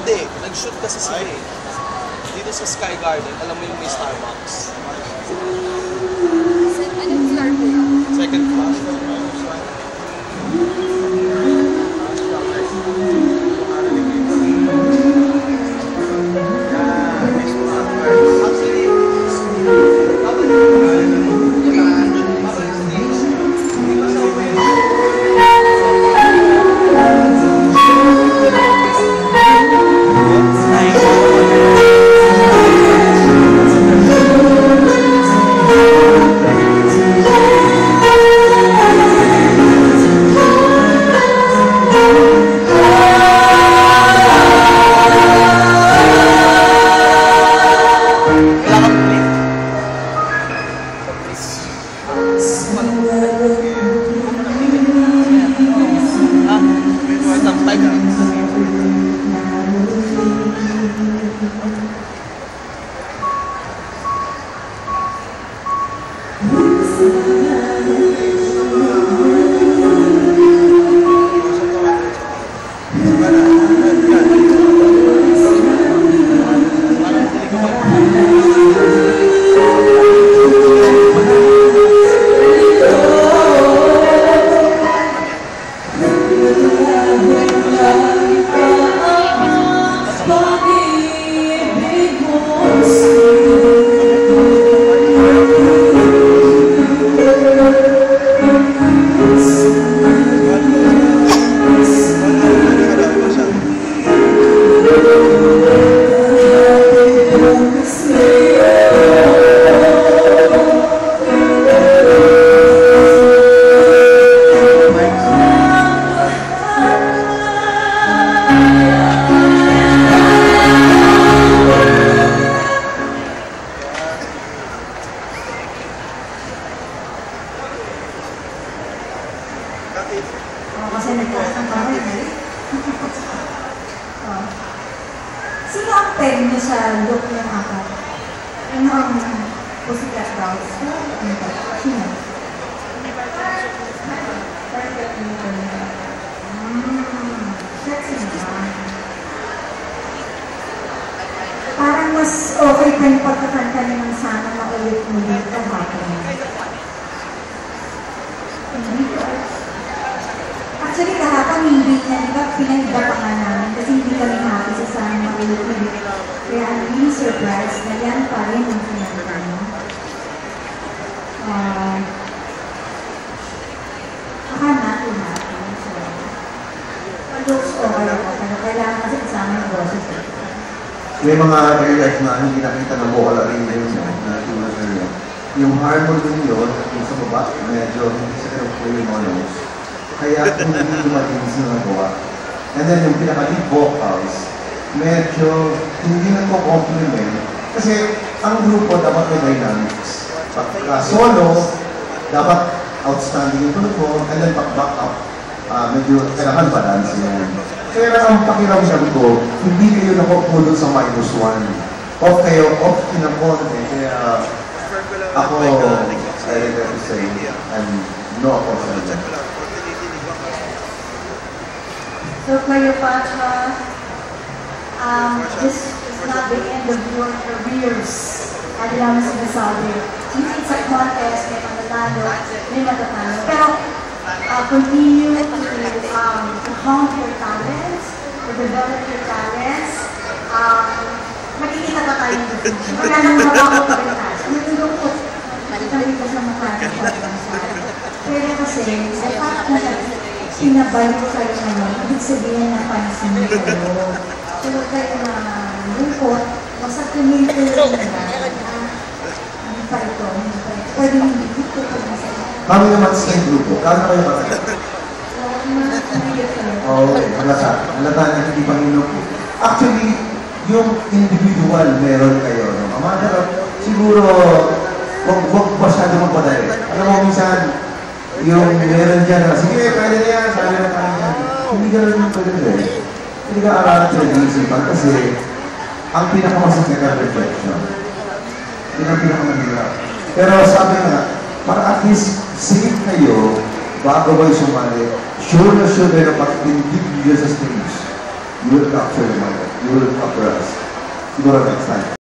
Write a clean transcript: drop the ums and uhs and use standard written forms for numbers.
Hindi, nag-shoot kasi sila eh. Dito sa Sky Garden, alam mo yung may Starbucks. Anong floor po yun? Second class. Kasi nagtaas ng bahay eh. Sino ang peg niyo sa look ng apat? Ano ang Pussycat Dolls? Sino? Perfect nito. Sexy naman. Parang mas okay pa yung pagkakanta naman sana maulit-ulit kahapon. Actually, kahapon hindi na, di ba, pinag-iba pa nga namin kasi hindi kami happy sa sana maulit-ulit. Kaya I'm really surprised na yan pa rin ang pinagkita mo. Akala natin happy. So, looks okay ako, pero kailangan kasi kasama yung boses. May mga areas na hindi nakita na vocal arrangement na tulad na yung harmony yun, yung sa baba, medyo hindi sa ganun po yung monos. Kaya hindi matinis na nagawa. And then yung pinaka-lead vocals, medyo hindi nagko-compliment. Kasi ang grupo dapat may dynamics. Pagka solo, dapat outstanding yung grupo, and then pag-back up, medyo kailangan balance yan. Kaya ang pakiramdam ko, hindi kayo nakapulot sa -1. Off kayo, off kinakonte. Kaya ako, I regret to say, I'm no opposite. So, Cleopatra, this is not the end of your careers. Adi naman sinasabi. It's a contest, may matatalo, may matatalo. Pero, continue to hone your talents, to develop your talents. Makikita pa tayo ng future. Wala nang mabago pa rin tayo. Ang lungkot, balik ko sa mukha ng pero kasi, sa fact na sinabalik kayo naman, ibig sabihin na pansin kayo. Pero kayo na lungkot, basta tumili ko yung ano pa ito, pwede hindi ko pa masaya. Kami naman sa yung grupo, kano kayo matagal? Oo, halata. Halata na hindi Panginoon. Actually, yung individual meron kayo. Mamadara, siguro, huwag masyado magpadali. Alam mo, minsan, yung meron dyan na, sige, kaya na yan, sabi na kaya yan. Hindi gano'n yung pwede eh. Hindi ka aralan sa nag-iisipan kasi ang pinakamasakit na reflection. Yun ang pinakamahirap. Pero sabi nga, para at least safe kayo bago kayo sumali, sure na kayo na pag-indig nyo sa stage. You will capture the market. You will capture us. Siguro next time.